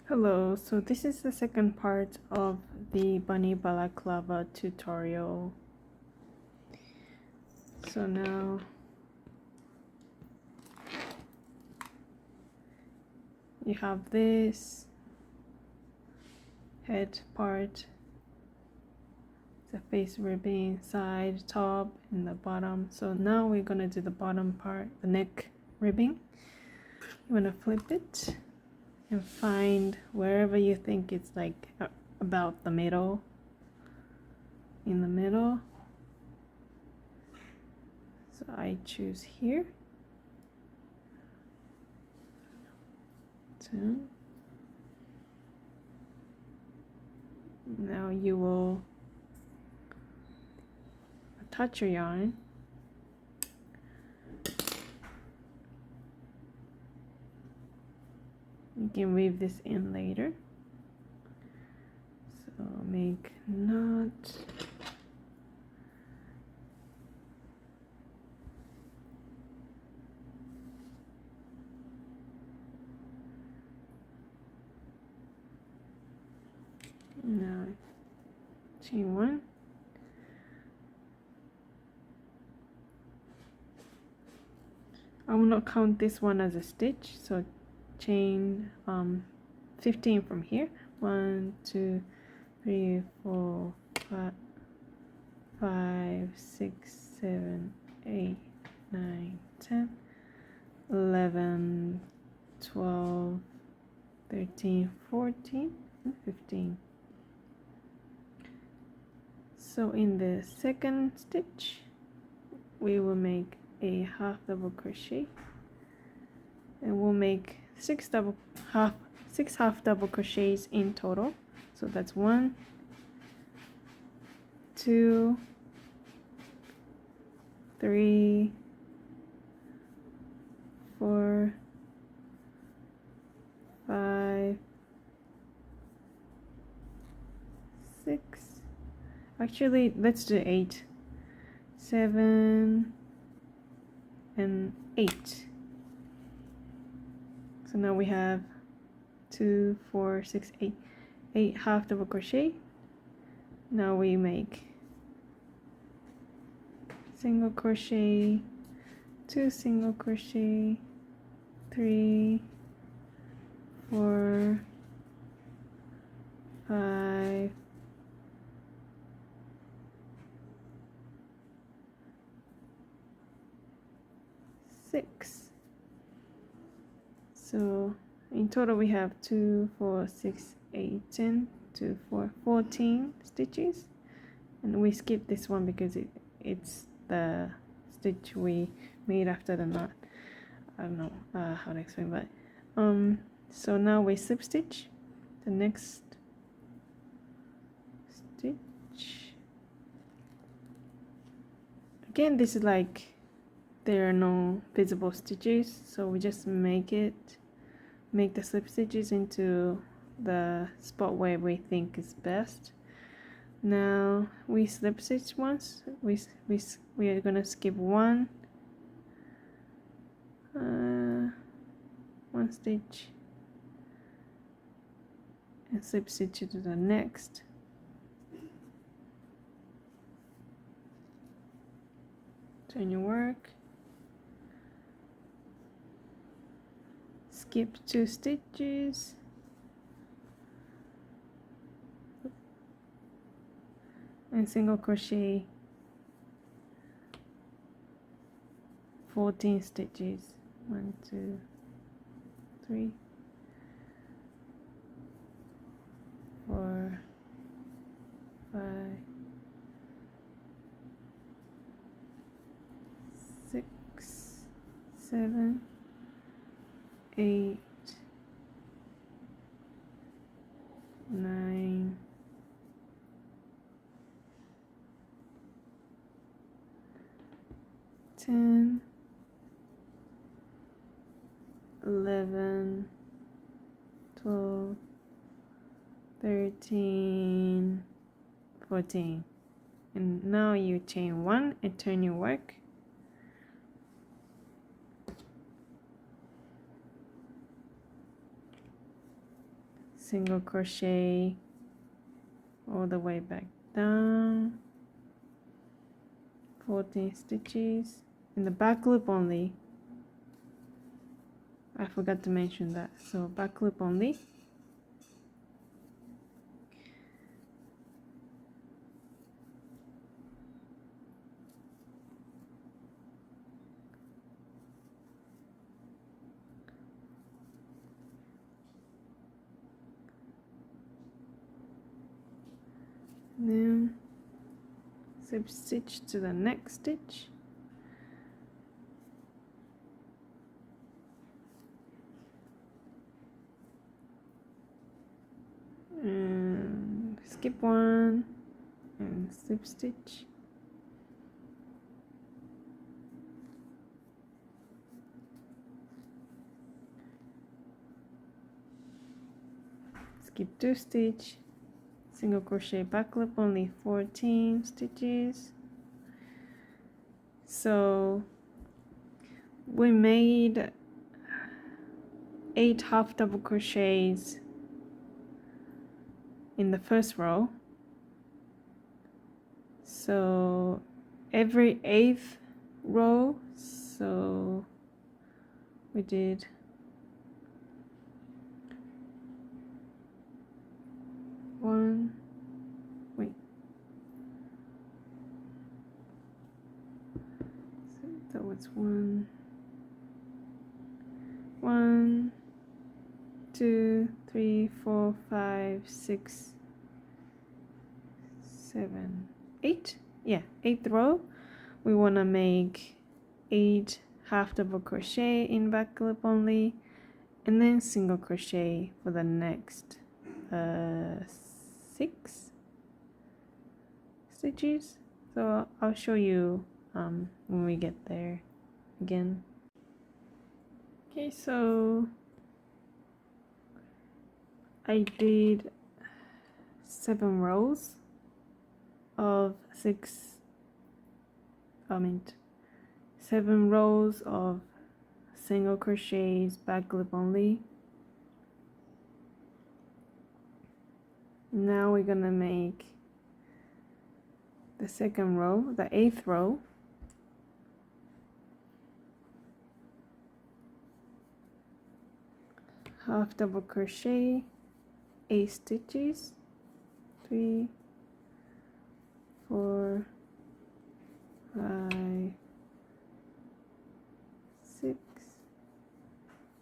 Hello, so this is the second part of the bunny balaclava tutorial. So now you have this head part, the face ribbing, side, top, and the bottom. So now we're gonna do the bottom part, the neck ribbing. You wanna flip it and find wherever you think it's like about the middle, in the middle. So I choose here. Now you will attach your yarn. You can weave this in later. So make knot. Now chain one. I will not count this one as a stitch, so chain 15 from here. 1 2 3 4 5 6 7 8 9 10 11 12 13 14 and 15. So in the second stitch we will make a half double crochet, and we'll make six half double crochets in total. So that's 1 2 3 4 5 6, actually let's do 8 7 and 8. So now we have 2 4 6 8 half double crochet. Now we make single crochet, 2 single crochet, 3 4 5 6. So in total we have 2 4 6 8 10 2 4 14 stitches, and we skip this one because it's the stitch we made after the knot. I don't know how to explain, but so now we slip stitch the next stitch. Again, this is like there are no visible stitches, so we just make the slip stitches into the spot where we think is best. Now we slip stitch once. We are gonna skip one stitch and slip stitch to the next. Turn your work. Skip 2 stitches. And single crochet 14 stitches. 1 2 3 4 5 6 7 8 9 10 11 12 13 14. And now you chain 1 and turn your work. single crochet all the way back down, 14 stitches in the back loop only. I forgot to mention that, so back loop only. Then slip stitch to the next stitch, and skip one and slip stitch, skip 2 stitch, single crochet back loop only, 14 stitches. So we made 8 half double crochets in the first row, so every 8th row, so we did one, wait, so that was 1, 2, 3, 4, 5, 6, 7, 8. Yeah, 8th row. We want to make 8 half double crochet in back loop only, and then single crochet for the next 6 stitches. So I'll show you when we get there again. Okay, so I did 7 rows of 7 rows of single crochets back loop only. Now we're gonna make the second row, the 8th row. Half double crochet, 8 stitches, 3, 4, 5, 6,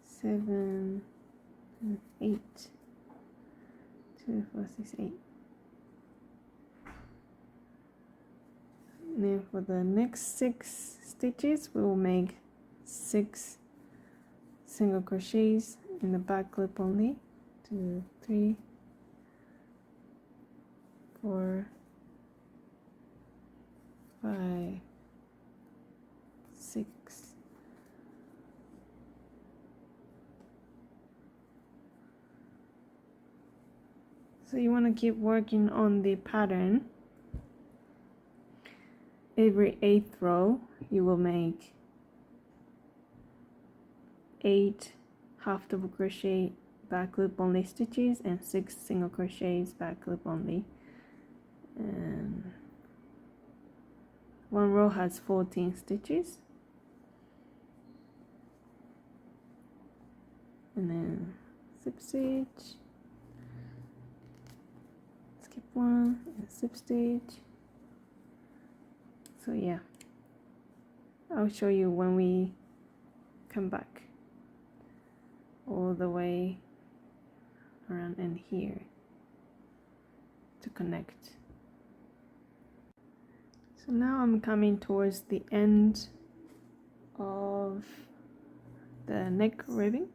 7, and 8. 2, 4, 6, 8. And then for the next 6 stitches, we will make 6 single crochets in the back loop only. 2, 3, 4, 5, 6. So you want to keep working on the pattern. Every 8th row you will make 8 half double crochet back loop only stitches and 6 single crochets back loop only, and one row has 14 stitches, and then slip stitch, skip one and slip stitch. So yeah, I'll show you when we come back all the way around in here to connect. So now I'm coming towards the end of the neck ribbing.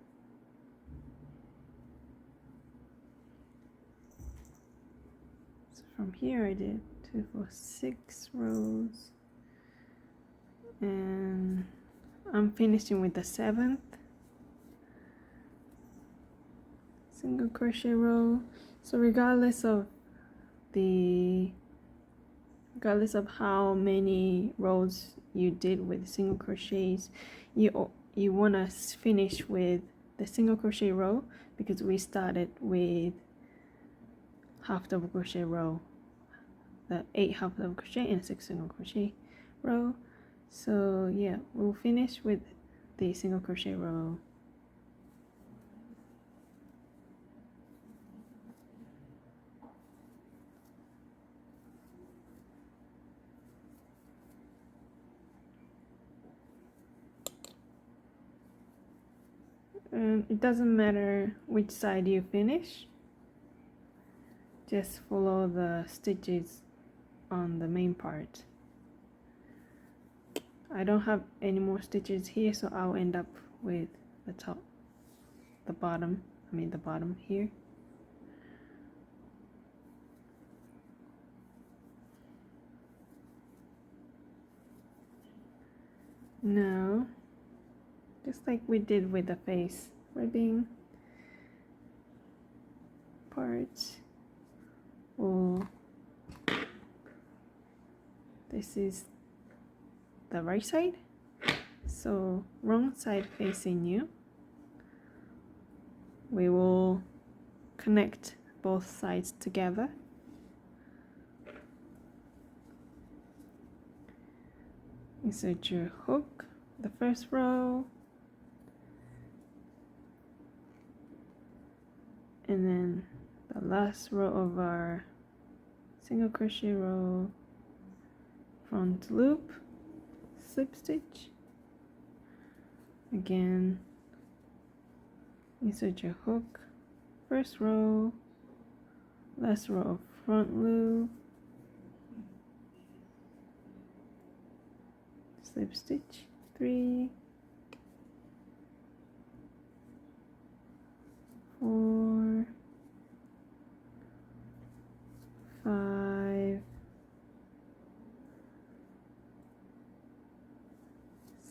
So from here I did 2, 4, 6 rows, and I'm finishing with the 7th single crochet row. So regardless of how many rows you did with single crochets, you want to finish with the single crochet row because we started with half double crochet row, the 8 half double crochet and 6 single crochet row. So yeah, we'll finish with the single crochet row. It doesn't matter which side you finish, just follow the stitches on the main part. I don't have any more stitches here, so I'll end up with the top, the bottom here. Now, just like we did with the face ribbing part, this is the right side, so wrong side facing you. We will connect both sides together. Insert your hook, the first row, and then the last row of our single crochet row, front loop, slip stitch, again insert your hook, first row, last row of front loop, slip stitch, 3, 4, 5,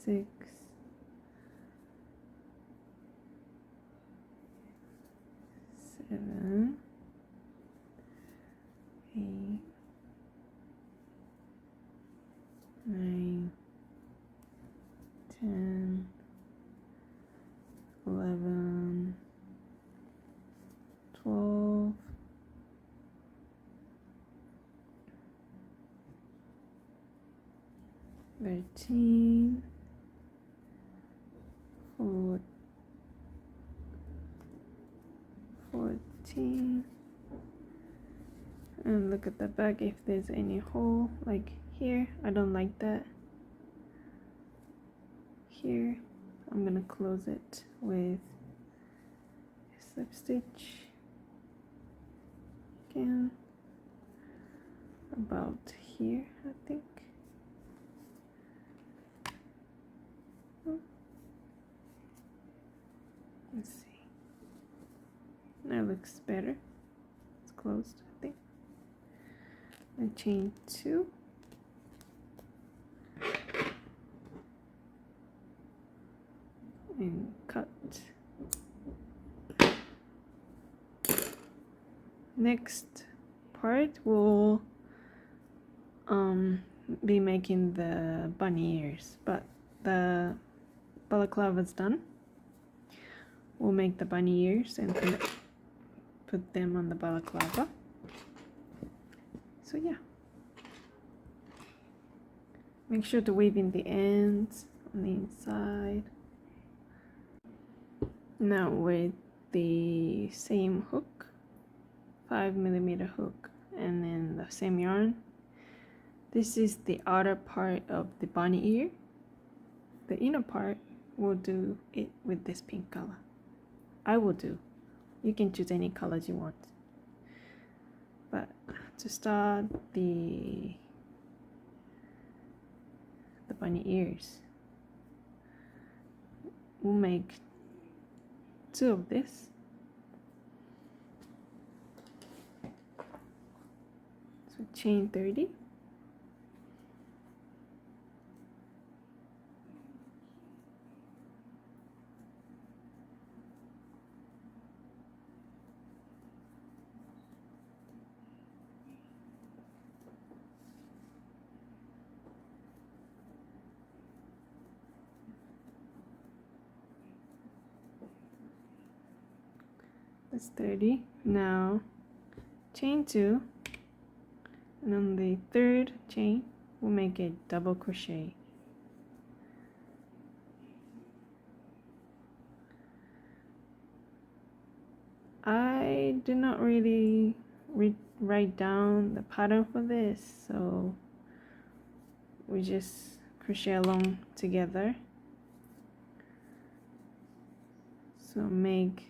6, 7, 8, 9, 10, 11, 12, 13, 14, and look at the back if there's any hole like here. I don't like that. Here I'm gonna close it with a slip stitch again about here, I think. Let's see. That looks better. It's closed, I think. I chain 2. And cut. Next part we'll be making the bunny ears, but the balaclava is done. We'll make the bunny ears and put them on the balaclava. So yeah, make sure to weave in the ends on the inside. Now with the same hook, 5mm hook, and then the same yarn, this is the outer part of the bunny ear. The inner part, we'll do it with this pink color. I will do. You can choose any colors you want. But to start the bunny ears, we'll make 2 of this. So chain 30. That's 30. Now chain 2, and on the third chain we'll make a double crochet. I did not really write down the pattern for this, so we just crochet along together. So make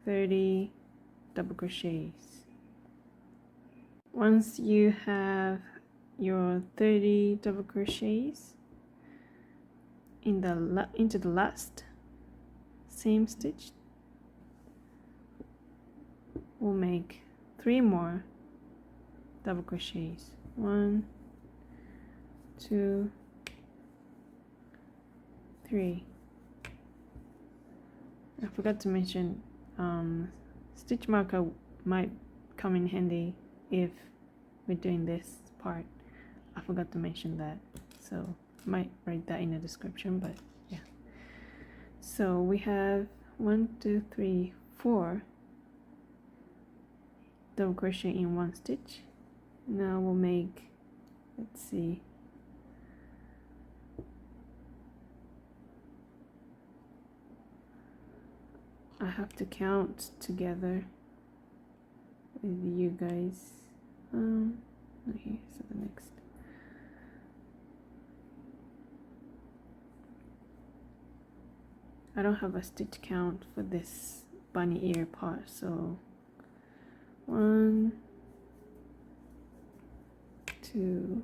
30 double crochets. Once you have your 30 double crochets into the last same stitch, we'll make 3 more double crochets. 1, 2, 3. I forgot to mention stitch marker might come in handy if we're doing this part. I forgot to mention that, so I might write that in the description, but yeah. So we have 1, 2, 3, 4 double crochet in one stitch. Now we'll make, let's see, I have to count together with you guys. Okay, so the next. I don't have a stitch count for this bunny ear part, so 1, 2,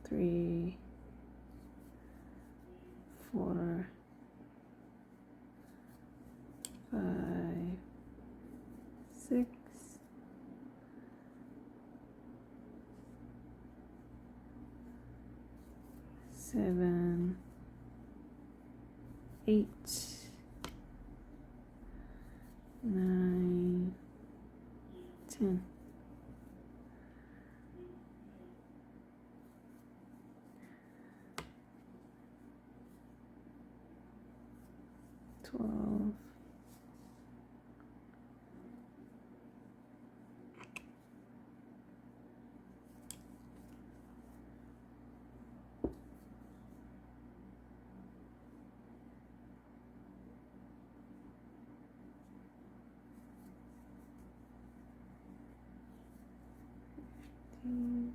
3, 4, 5, 6, 7, 8, 9, 10. Mm.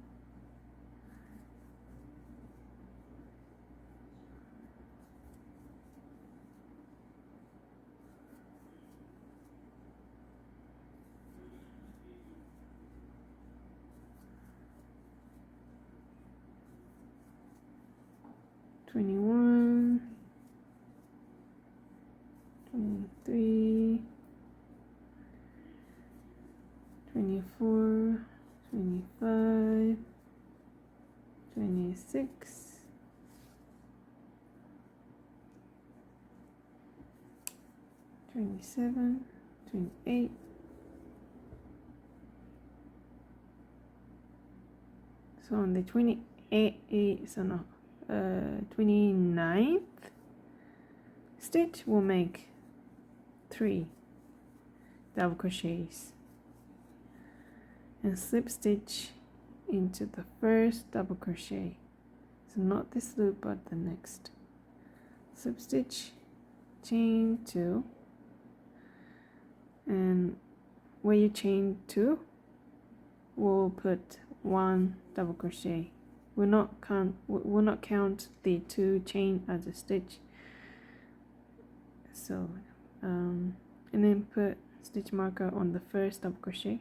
21, 23, 24, 25, 26, 27, 28, so on the 29th stitch we'll make 3 double crochets and slip stitch into the first double crochet, so not this loop but the next. Slip stitch, chain 2, and where you chain 2 we'll put 1 double crochet. We'll not count the 2 chain as a stitch, so and then put stitch marker on the first double crochet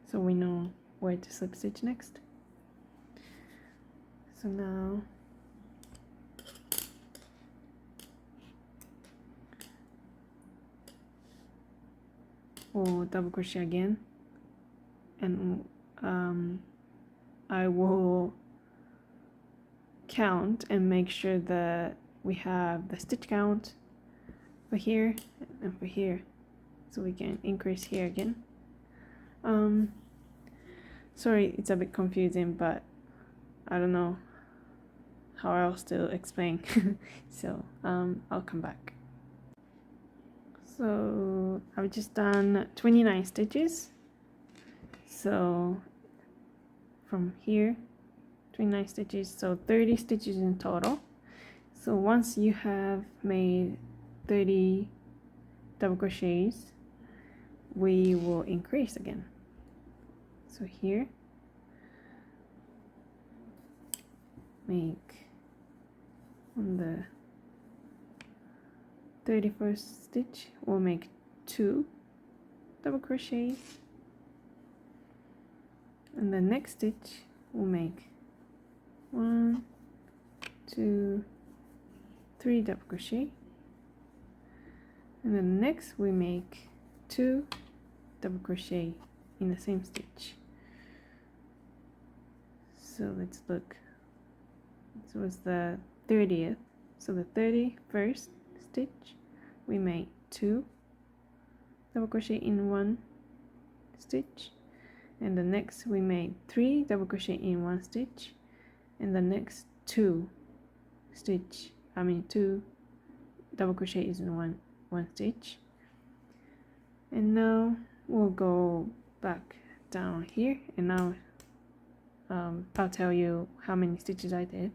so we know where to slip stitch next. So now we'll double crochet again, and I will count and make sure that we have the stitch count for here and for here, so we can increase here again. Sorry, it's a bit confusing, but I don't know how else to explain. So I'll come back. So I've just done 29 stitches. So from here, 29 stitches, so 30 stitches in total. So once you have made 30 double crochets, we will increase again. So here, make on the 31st stitch, we'll make 2 double crochets, and the next stitch we'll make 1, 2, 3 double crochet, and then next we make 2 double crochet in the same stitch. So let's look. So it's the 30th. So the 31st stitch, we made 2 double crochet in one stitch, and the next we made 3 double crochet in one stitch, and the next 2 double crochets in one stitch. And now we'll go back down here, and now I'll tell you how many stitches I did.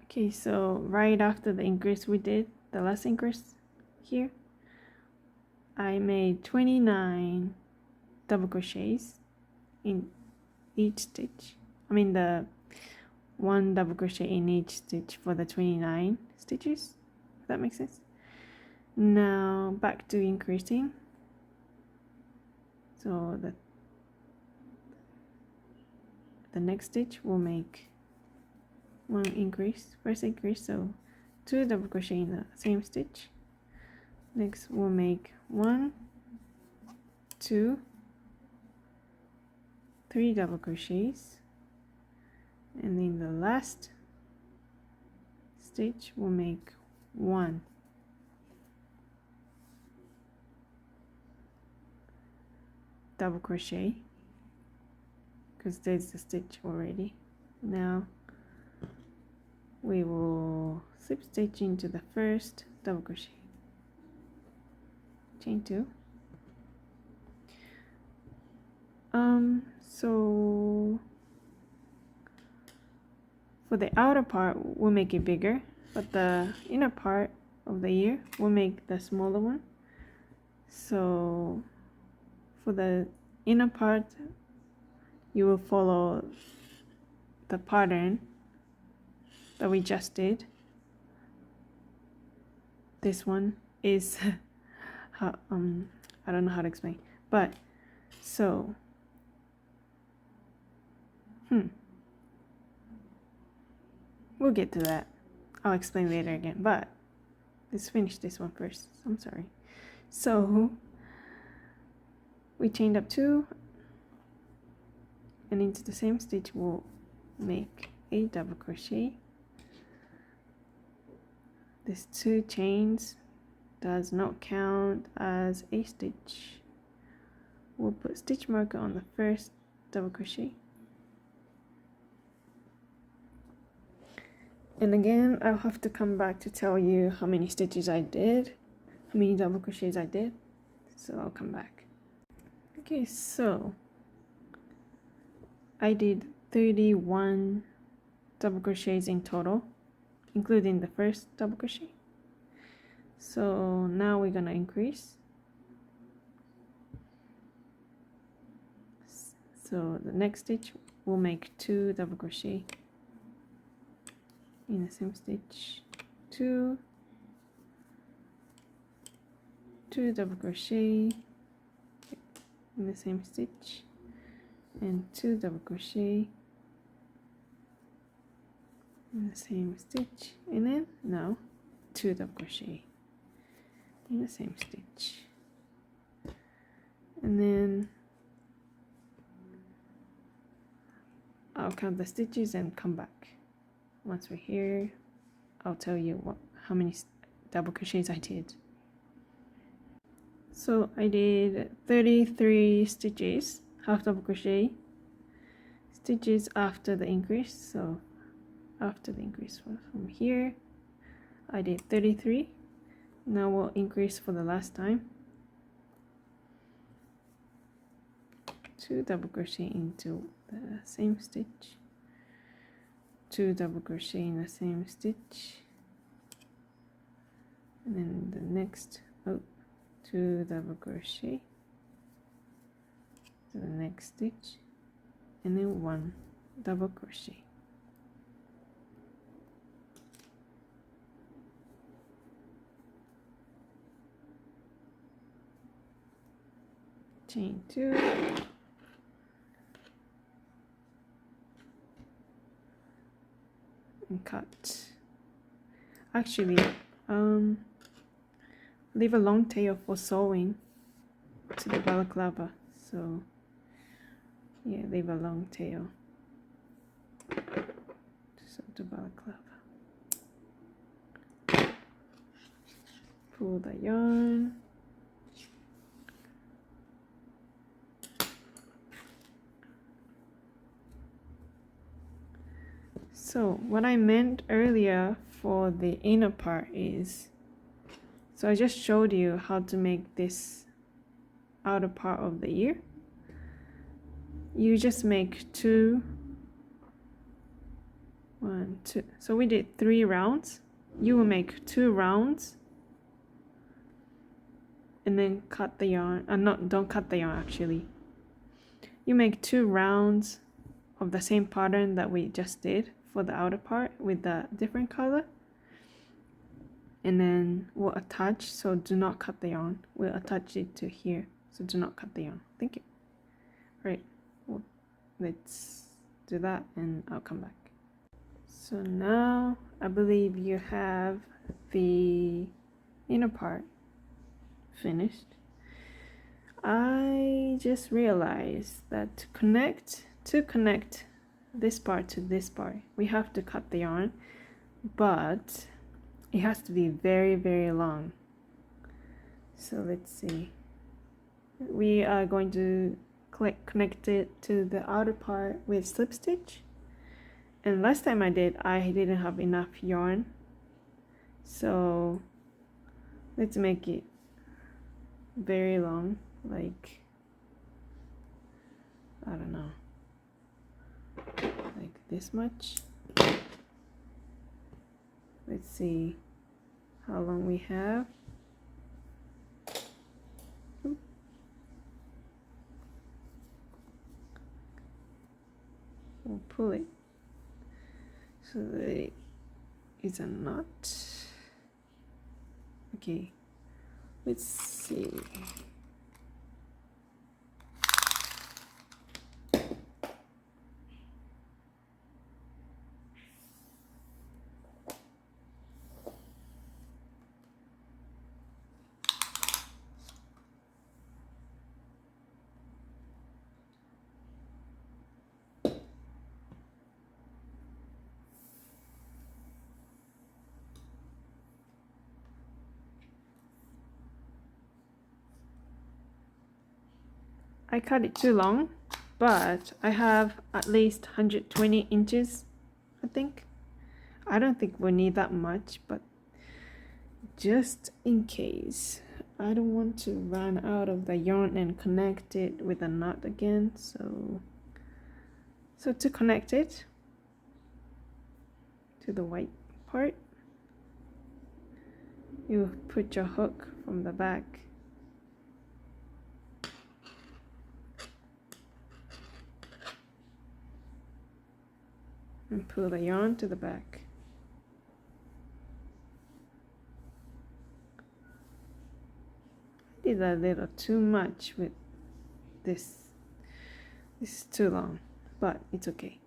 Okay, so right after the increase we did, the last increase here, I made 29 double crochets in each stitch. I mean the 1 double crochet in each stitch for the 29 stitches, if that makes sense. Now back to increasing. So the next stitch will make one increase, first increase, so 2 double crochet in the same stitch. Next we'll make 1, 2, 3 double crochets, and in the last stitch we'll make 1 double crochet, because there's the stitch already. Now we will slip stitch into the first double crochet, chain 2. So for the outer part we'll make it bigger, but the inner part of the ear we'll make the smaller one. So for the inner part you will follow the pattern that we just did. This one is I don't know how to explain, but so we'll get to that. I'll explain later again, but let's finish this one first. I'm sorry. So we chained up 2, and into the same stitch we'll make a double crochet. This 2 chains does not count as a stitch. We'll put stitch marker on the first double crochet, and again I'll have to come back to tell you how many stitches I did, how many double crochets I did, so I'll come back. Okay, so I did 31 double crochets in total, including the first double crochet. So now we're gonna increase. So the next stitch we'll make 2 double crochet in the same stitch, 2 double crochet in the same stitch, and 2 double crochet in the same stitch, and then now 2 double crochet in the same stitch, and then I'll count the stitches and come back. Once we're here, I'll tell you how many double crochets I did. So I did 33 stitches, half double crochet, stitches after the increase. So after the increase from here, I did 33. Now we'll increase for the last time. 2 double crochet into the same stitch, 2 double crochet in the same stitch, and then the next 2 double crochet to the next stitch, and then 1 double crochet. Chain 2, and cut. Actually, leave a long tail for sewing to the balaclava. So yeah, leave a long tail to sew the balaclava. Pull the yarn. So what I meant earlier for the inner part is, so I just showed you how to make this outer part of the ear. You just make 2, 1, 2. So we did 3 rounds. You will make 2 rounds and then cut the yarn. Don't cut the yarn actually. You make 2 rounds of the same pattern that we just did for the outer part with the different color, and then we'll attach. So do not cut the yarn. We'll attach it to here, so do not cut the yarn. Thank you. Right, well, let's do that and I'll come back. So now I believe you have the inner part finished. I just realized that to connect this part to this part, we have to cut the yarn, but it has to be very, very long. So let's see. We are going to connect it to the outer part with slip stitch. And last time I didn't have enough yarn. So let's make it very long, like, I don't know, like this much. Let's see how long we have. We'll pull it so that it is a knot. Okay, let's see. I cut it too long, but I have at least 120 inches, I think. I don't think we need that much, but just in case. I don't want to run out of the yarn and connect it with a knot again. So to connect it to the white part, you put your hook from the back. And pull the yarn to the back. I did a little too much with this. This is too long, but it's okay.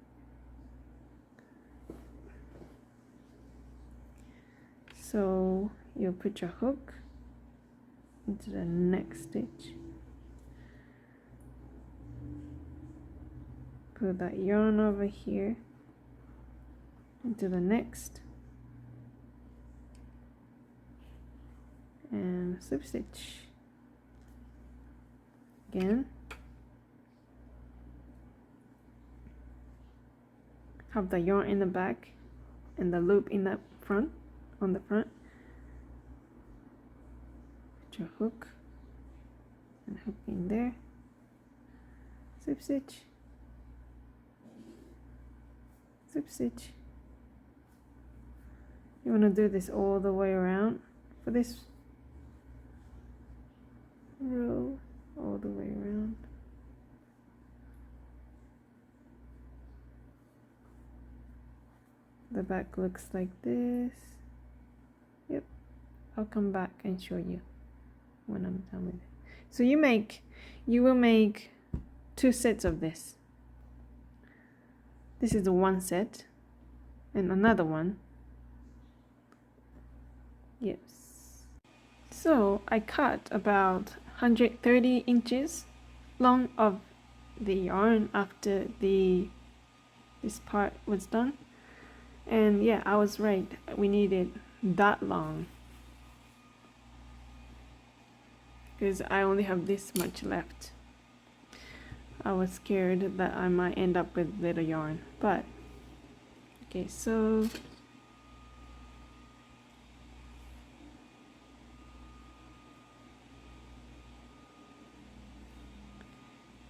So you'll put your hook into the next stitch. Put that yarn over here into the next, and slip stitch again, have the yarn in the back and the loop in the front, on the front. Put your hook and hook in there, slip stitch, slip stitch. You want to do this all the way around for this row, all the way around. The back looks like this. Yep, I'll come back and show you when I'm done with it. So you will make 2 sets of this. This is the one set and another one. Yes. So I cut about 130 inches long of the yarn after this part was done. And yeah, I was right. We needed that long because I only have this much left. I was scared that I might end up with little yarn, but okay, so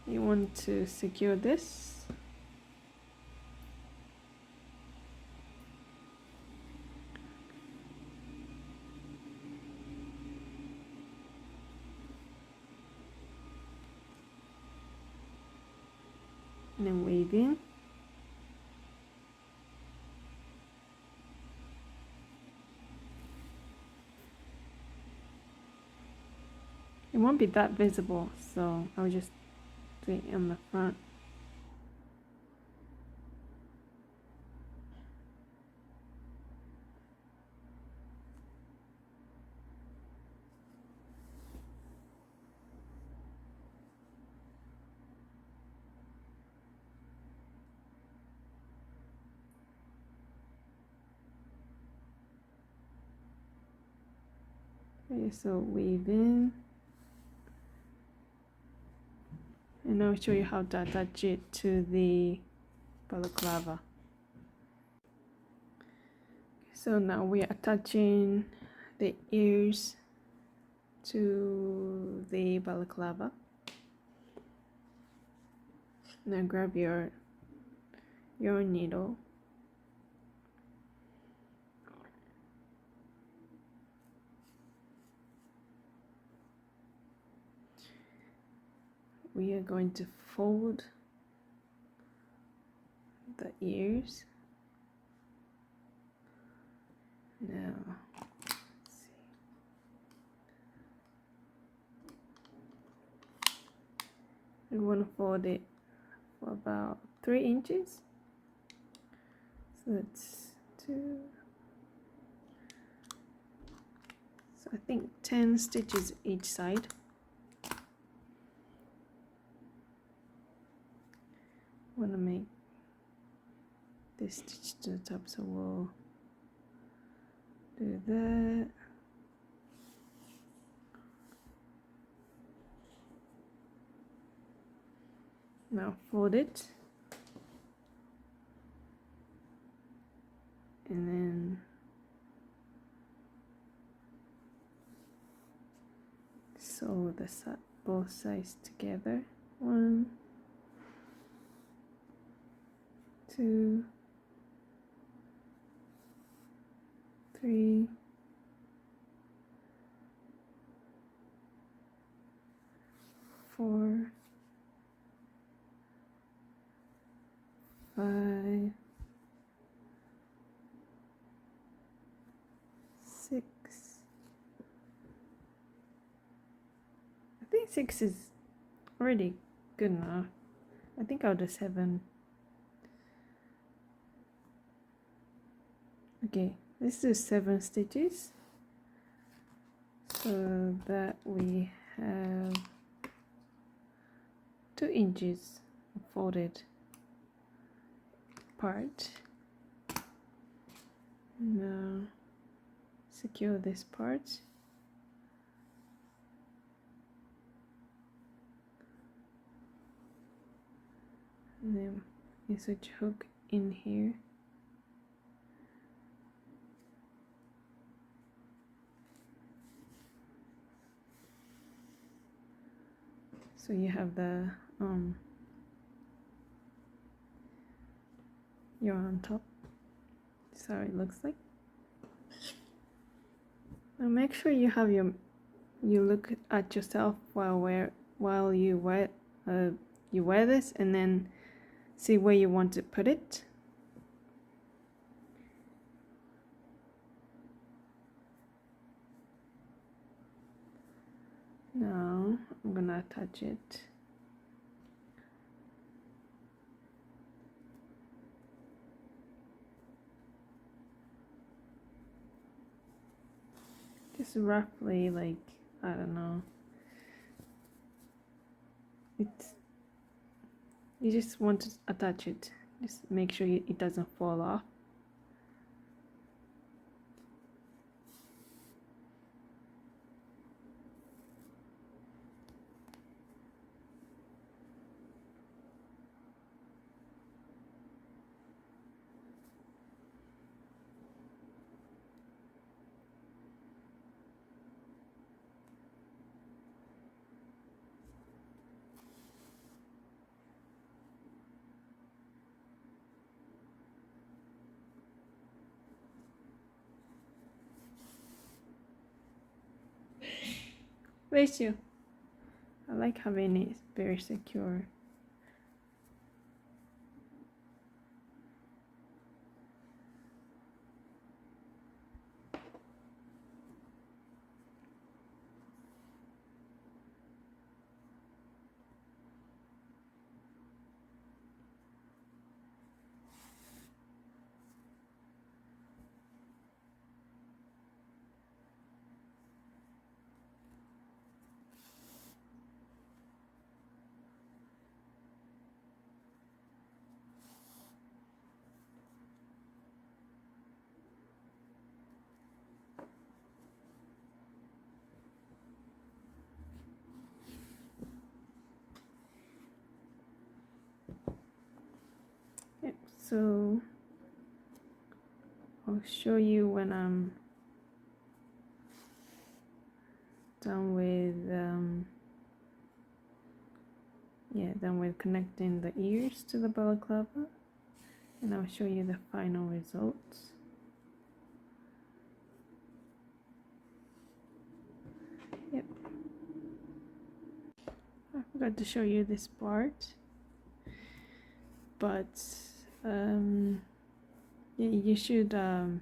you want to secure this. And then weave in. It won't be that visible, so I'll just do it on the front. Okay, so weave in. And I'll show you how to attach it to the balaclava. So now we are attaching the ears to the balaclava. Now grab your needle. We are going to fold the ears. Now, let's see. We want to fold it for about 3 inches. So that's 2. So I think 10 stitches each side. Want to make this stitch to the top, so we'll do that. Now fold it and then sew both sides together. 1, 2, 3, 4, 5, 6. I think 6 is already good enough. I think I'll do 7. Okay, let's do 7 stitches so that we have 2 inches of folded part. Now secure this part. And then insert your hook in here. So you have the you're on top. That's how it looks like. Now make sure you have you look at yourself while you wear this, and then see where you want to put it. Now I'm gonna attach it. Just roughly, like, I don't know. You just want to attach it. Just make sure it doesn't fall off. Bless you. I like having it very secure. Yep, so I'll show you when I'm done with done with connecting the ears to the balaclava, and I'll show you the final results. Yep, I forgot to show you this part, but yeah, you should so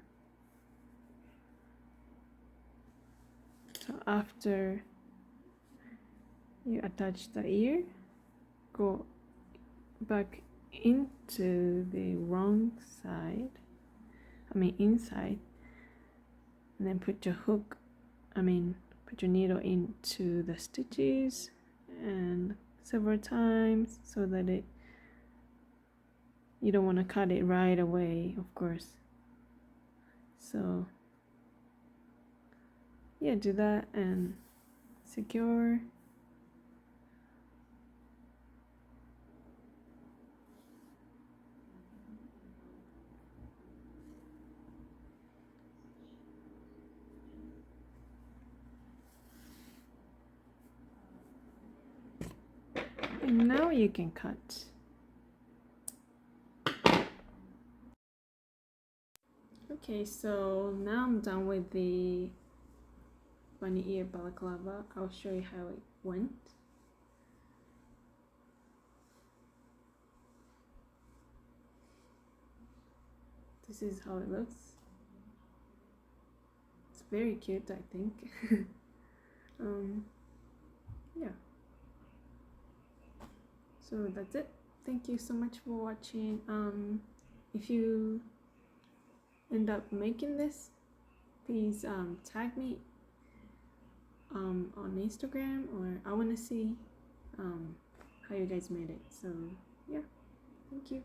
after you attach the ear, go back into the wrong side, inside, and then put your put your needle into the stitches and several times, so that you don't want to cut it right away, of course. So yeah, do that and secure. And now you can cut. Okay, so now I'm done with the bunny ear balaclava. I'll show you how it went. This is how it looks. It's very cute, I think. Yeah. So that's it. Thank you so much for watching. If you end up making this, please tag me on Instagram, or I want to see how you guys made it. So yeah, thank you.